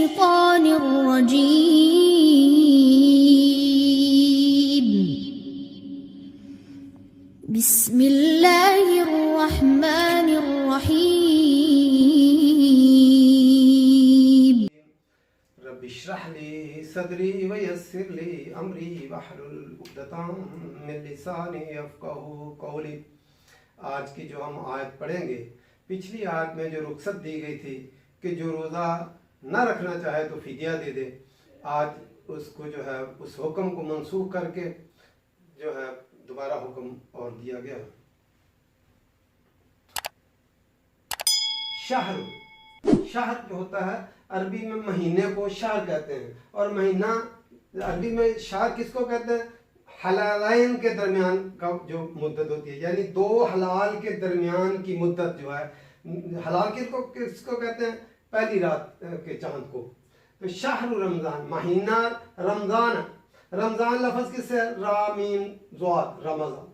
الشيطان الرجيم بسم الله الرحمن الرحيم رب اشرح لي صدري ويسر لي امري واحلل عقدۃ من لساني يفقهوا قولي۔ آج کی جو ہم آیت پڑھیں گے، پچھلی آیت میں جو رخصت دی گئی تھی کہ جو روزہ نہ رکھنا چاہے تو فدیہ دے دے، آج اس کو جو ہے اس حکم کو منسوخ کر کے جو ہے دوبارہ حکم اور دیا گیا۔ شہر جو ہوتا ہے عربی میں مہینے کو شہر کہتے ہیں، اور مہینہ عربی میں شہر کس کو کہتے ہیں؟ حلالین کے درمیان کا جو مدت ہوتی ہے، یعنی دو حلال کے درمیان کی مدت جو ہے، حلال کس کو کہتے ہیں؟ پہلی رات کے چاند کو۔ تو شہر رمضان، مہینہ رمضان، رمضان لفظ کس سے؟ را میم ضاد، رمضان۔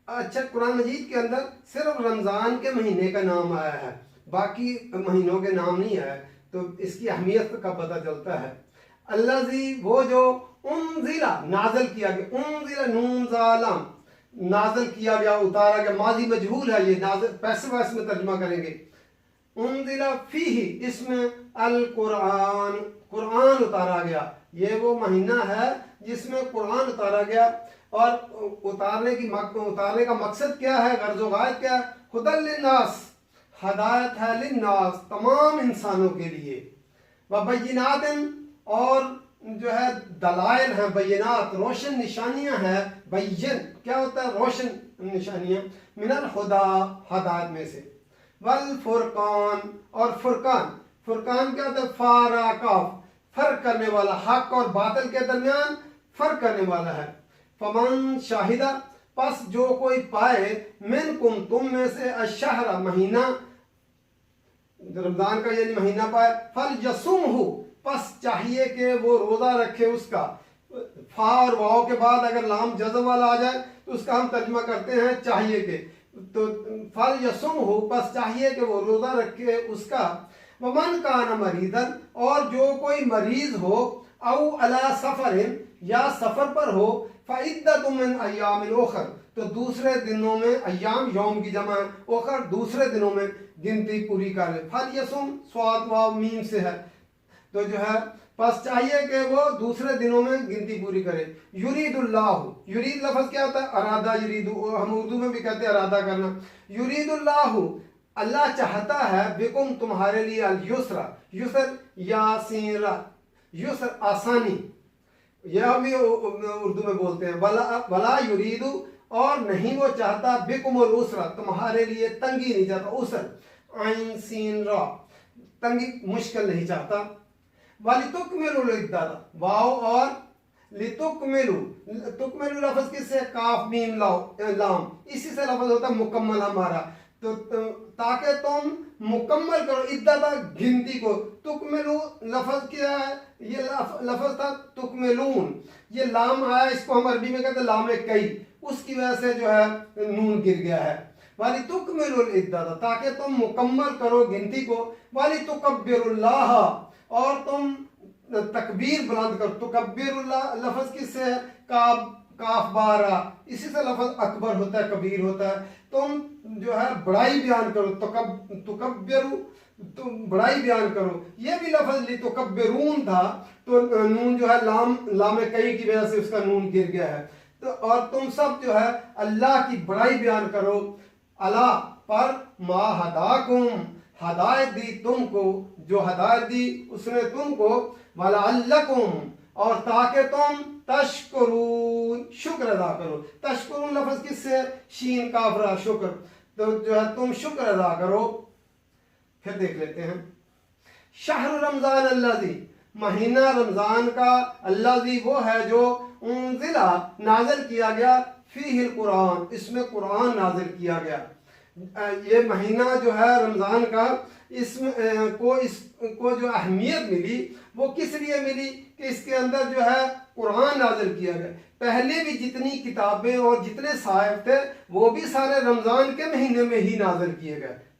اچھا، قرآن مجید کے اندر صرف رمضان کے مہینے کا نام آیا ہے، باقی مہینوں کے نام نہیں آئے، تو اس کی اہمیت کا پتہ چلتا ہے۔ الذی، وہ جو انزلہ، نازل کیا گیا، انزلہ نون ظالم، نازل کیا گیا، اتارا گیا، ماضی مجہول ہے، یہ نازل پیسو وائس میں ترجمہ کریں گے۔ انزلہ فیہ، اس میں القرآن، قرآن اتارا گیا، یہ وہ مہینہ ہے جس میں قرآن اتارا گیا، اور اتارنے کا مقصد کیا ہے؟ غرض و غایت کیا ہے؟ ھدی للناس، ہدایت ہے للناس، تمام انسانوں کے لیے، وبینات، اور جو ہے دلائل ہیں، بینات، روشن نشانیاں ہیں، بین کیا ہوتا ہے؟ روشن نشانیاں، من الہدی، ہدایت میں سے، والفرقان، اور فرقان، فرقان کیا ہوتا ہے؟ فارا کاف، فرق کرنے والا، حق اور باطل کے درمیان فرق کرنے والا ہے۔ فمن شاہدہ، پس جو کوئی پائے، منکم، تم میں سے، الشہر، مہینہ رمضان کا یعنی مہینہ پائے، فلیصمہ، پس چاہیے کہ وہ روزہ رکھے اس کا۔ فا اور واو کے بعد اگر لام جزم والا آ جائے تو اس کا ہم ترجمہ کرتے ہیں چاہیے کہ، تو فلیصمہ، پس چاہیے کہ وہ روزہ رکھے اس کا۔ ومن کان مریضا، اور جو کوئی مریض ہو، او علی سفر، یا سفر پر ہو، فعدۃ من ایام اخر، تو دوسرے دنوں میں، ایام یوم کی جمع ہے، اخر دوسرے دنوں میں گنتی پوری کر لے۔ فلیصم، صاد واو میم سے ہے، تو جو ہے پس چاہیے کہ وہ دوسرے دنوں میں گنتی پوری کرے۔ یرید اللہ، یرید لفظ کیا ہوتا ہے؟ ارادہ، یرید، ہم اردو میں بھی کہتے ہیں ارادہ کرنا۔ یرید اللہ، اللہ چاہتا ہے، بکم، تمہارے لیے، الیسر، یسر، یاسین را، یسر، آسانی، یہ ہم بھی اردو میں بولتے ہیں۔ ولا یرید، اور نہیں وہ چاہتا، بکم العسر، تمہارے لیے تنگی نہیں چاہتا، عسر، عین سین را، تنگی مشکل نہیں چاہتا۔ وَلِتُكْمِلُوا الْعِدَّةَ، واو اور لِتُكْمِلُوا، تُكْمِلُوا لفظ کس سے؟ کاف میم لام، اسی سے لفظ ہوتا ہے مکمل ہمارا، تو تاکہ تم مکمل کرو، عدت گنتی کو۔ تکملو لفظ کیا ہے؟ یہ لفظ تھا تکملون، یہ لام آیا، اس کو ہم عربی میں کہتے ہیں لام کئی، اس کی وجہ سے جو ہے نون گر گیا ہے۔ وَلِتُكْمِلُوا الْعِدَّةَ، تاکہ تم مکمل کرو گنتی کو۔ وَلِتُكَبِّرُوا اللَّهَ، اور تم تکبیر بلند کرو۔ تکبر اللہ لفظ کس سے ہے؟ کاف بارہ، اسی سے لفظ اکبر ہوتا ہے، کبیر ہوتا ہے۔ تم جو ہے بڑائی بیان کرو، تکبرو، تم بڑائی بیان کرو۔ یہ بھی لفظ لِتُكَبِّرُونَ تھا، تو نون جو ہے لام کئی کی وجہ سے اس کا نون گر گیا ہے۔ تو اور تم سب جو ہے اللہ کی بڑائی بیان کرو، اللہ پر، ما ہداکم، ہدایت دی تم کو، جو ہدایت دی اس نے تم کو، وَلَعَلَّكُمْ، اور تاکہ تم تشکرون، شکر ادا کرو۔ تشکرون لفظ کس سے؟ شین کاف را، شکر، تو جو ہے تم شکر ادا کرو۔ پھر دیکھ لیتے ہیں، شہر رمضان الذی، مہینہ رمضان کا، الذی وہ ہے جو، انزلہ نازل کیا گیا، فیہ القرآن، اس میں قرآن نازل کیا گیا۔ یہ مہینہ جو ہے رمضان کا، اس کو جو اہمیت ملی وہ کس لیے ملی کہ اس کے اندر جو ہے قرآن نازل کیا گیا۔ پہلے بھی جتنی کتابیں اور جتنے صحائف تھے وہ بھی سارے رمضان کے مہینے میں ہی نازل کیے گئے،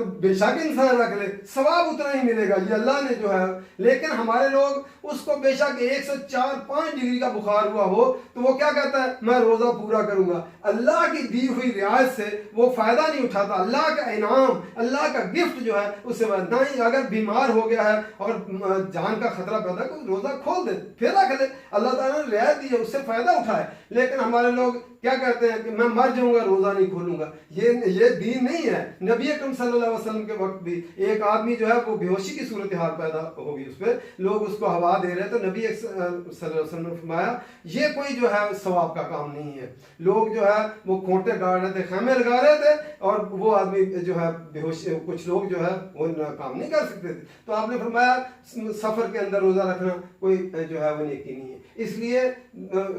تو بے شک انسان رکھ لے، ثواب اتنا ہی ملے گا، یہ اللہ نے جو ہے۔ لیکن ہمارے لوگ اس کو بے شک 104-5 ڈگری کا بخار ہوا ہو تو وہ کیا کہتا ہے، میں روزہ پورا کروں گا۔ اللہ کی دی ہوئی رعایت سے وہ فائدہ نہیں اٹھاتا، اللہ کا انعام، اللہ کا گفٹ جو ہے اس سے نہ ہی اگر بیمار ہو گیا ہے اور جان کا خطرہ پیدا ہے، روزہ کھول دے پھر رکھ لے، اللہ تعالیٰ نے رعایت دی ہے اس سے فائدہ اٹھائے۔ لیکن ہمارے لوگ کیا کہتے ہیں کہ میں مر جاؤں گا روزہ نہیں کھولوں گا، یہ دین نہیں ہے۔ نبی اکرم صلی اللہ علیہ وسلم کے وقت بھی ایک آدمی جو ہے وہ بے ہوشی کی صورتحال پیدا ہوگی، اس پہ لوگ اس کو ہوا دے رہے، تو نبی صلی اللہ علیہ وسلم نے فرمایا یہ کوئی جو ہے ثواب کا کام نہیں ہے۔ لوگ جو ہے وہ کھوٹے گاڑ رہے تھے، خیمے لگا رہے تھے، اور وہ آدمی جو ہے بے ہوش، کچھ لوگ جو ہے وہ کام نہیں کر سکتے تھے۔ تو آپ نے فرمایا سفر کے اندر روزہ رکھنا کوئی جو ہے وہ نیکی نہیں ہے۔ اس لیے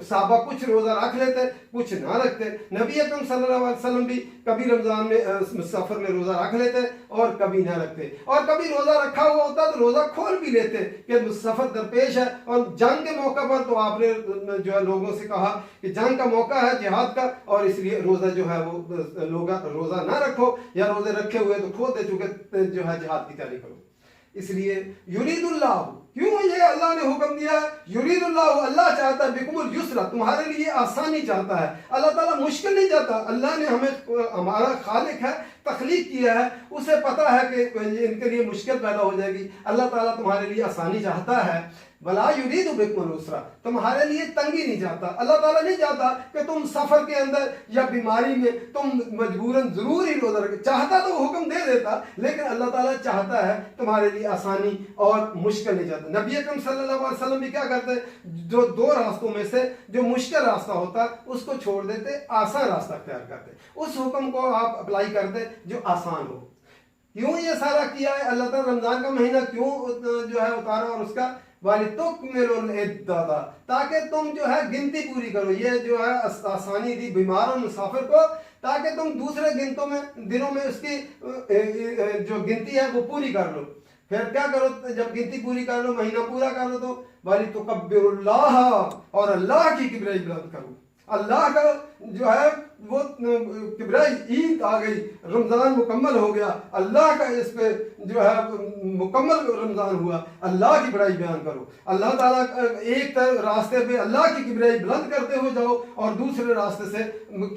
صحابہ کچھ روزہ رکھ لیتے، کچھ نہ رکھتے۔ نبی اکرم صلی اللہ علیہ وسلم بھی کبھی رمضان میں سفر میں روزہ رکھ لیتے اور کبھی نہ رکھتے، اور کبھی روزہ رکھا ہوا ہوتا تو روزہ کھول بھی لیتے کہ سفر درپیش ہے۔ اور جنگ کے موقع پر تو آپ نے جو ہے لوگوں سے کہا کہ جنگ کا موقع ہے جہاد کا، اور اس لیے روزہ جو ہے وہ لوگ روزہ نہ رکھو، یا روزے رکھے ہوئے تو کھول دے، چونکہ جو ہے جہاد کی تیاری کرو۔ اس لیے یرید اللہ، کیوں یہ اللہ نے حکم دیا ہے؟ یرید اللہ، اللہ چاہتا ہے بکم اليسر، تمہارے لیے آسانی چاہتا ہے، اللہ تعالیٰ مشکل نہیں چاہتا۔ اللہ نے ہمیں، ہمارا خالق ہے، تخلیق کیا ہے، اسے پتا ہے کہ ان کے لیے مشکل پیدا ہو جائے گی، اللہ تعالیٰ تمہارے لیے آسانی چاہتا ہے۔ ولا یرید بکم العسر، تمہارے لیے تنگی نہیں چاہتا، اللہ تعالیٰ نہیں چاہتا کہ تم سفر کے اندر یا بیماری میں تم مجبوراً ضرور ہی روزہ رکھے، چاہتا تو وہ حکم دے دیتا، لیکن اللہ تعالیٰ چاہتا ہے تمہارے لیے آسانی اور مشکل نہیں چاہتا۔ نبی اکرم صلی اللہ علیہ وسلم بھی کیا کرتے، جو دو راستوں میں سے جو مشکل راستہ ہوتا اس کو چھوڑ دیتے، آسان راستہ اختیار کرتے، اس حکم کو آپ اپلائی کرتے جو آسان ہو۔ کیوں یہ سارا کیا ہے اللہ تعالیٰ؟ رمضان کا مہینہ کیوں جو ہے اتارا، اور اس کا وَلِتُكْمِلُوا الْعِدَّةَ، تاکہ تم جو ہے گنتی پوری کرو۔ یہ جو ہے آسانی دی بیمار اور مسافر کو، تاکہ تم دوسرے دنوں میں اس کی جو گنتی ہے وہ پوری کر لو۔ پھر کیا کرو، جب گنتی پوری کر لو، مہینہ پورا کر لو، تو وَلِتُكَبِّرُوا اللَّهَ، اور اللہ کی کبریائی بلند کرو۔ اللہ کا جو ہے وہ کبریائی عید آ گئی، رمضان مکمل ہو گیا، اللہ کا اس پہ جو ہے مکمل رمضان ہوا، اللہ کی بڑائی بیان کرو۔ اللہ تعالیٰ ایک راستے پہ اللہ کی کبریائی بلند کرتے ہوئے جاؤ، اور دوسرے راستے سے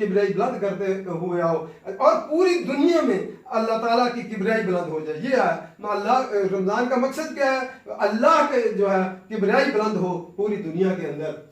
کبریائی بلند کرتے ہوئے آؤ، اور پوری دنیا میں اللہ تعالیٰ کی کبریائی بلند ہو جائے۔ یہ ہے اللہ، رمضان کا مقصد کیا ہے؟ اللہ کے جو ہے کبریائی بلند ہو پوری دنیا کے اندر۔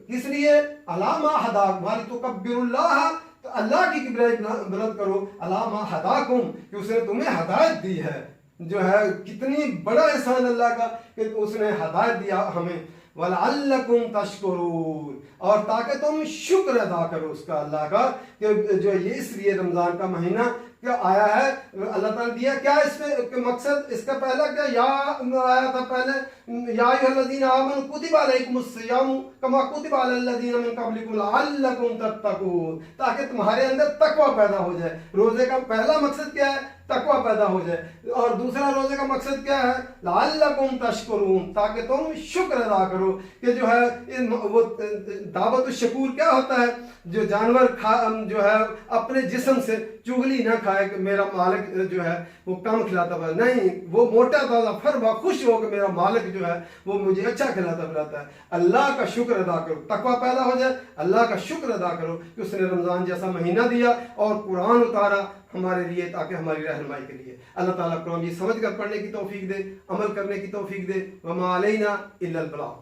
کس لیے؟ علامہ ہداک، وَلِتُكَبِّرُوا اللَّهَ، تو اللہ کی کبریائی بلند کرو، علامہ ہداکم، کہ اس نے تمہیں ہدایت دی ہے۔ جو ہے کتنی بڑا احسان اللہ کا کہ اس نے ہدایت دیا ہمیں۔ وَلَعَلَّكُمْ تَشْكُرُونَ، اور تاکہ تم شکر ادا کرو اس کا، اللہ کا، کہ جو یہ اس لیے رمضان کا مہینہ کیا آیا ہے، اللہ تعالیٰ نے دیا کیا اس میں مقصد؟ اس کا پہلا کیا یا آیا تھا پہلے، یا ایھا الذین آمنوا کتب علیکم الصیام کما کتب علی الذین من قبلکم لعلکم تتقون، تاکہ تمہارے اندر تقوی پیدا ہو جائے۔ روزے کا پہلا مقصد کیا ہے؟ تقوی پیدا ہو جائے۔ اور دوسرا روزے کا مقصد کیا ہے؟ لعلکم تشکرون، تاکہ تم شکر ادا کرو۔ کہ جو ہے وہ دعوت الشکور کیا ہوتا ہے؟ جو جانور جو ہے اپنے جسم سے چگلی نہ کھائے کہ میرا مالک جو ہے وہ کم کھلاتا ہے، نہیں، وہ موٹا تازہ فرما خوش ہو کہ میرا مالک جو ہے وہ مجھے اچھا کھلاتا پلاتا ہے۔ اللہ کا شکر ادا کرو، تقوی پیدا ہو جائے، اللہ کا شکر ادا کرو کہ اس نے رمضان جیسا مہینہ دیا اور قرآن اتارا ہمارے لیے، تاکہ ہماری رہنمائی کے لیے۔ اللہ تعالیٰ قرآن یہ سمجھ کر پڑھنے کی توفیق دے، عمل کرنے کی توفیق دے۔ وما علینا الا البلاغ۔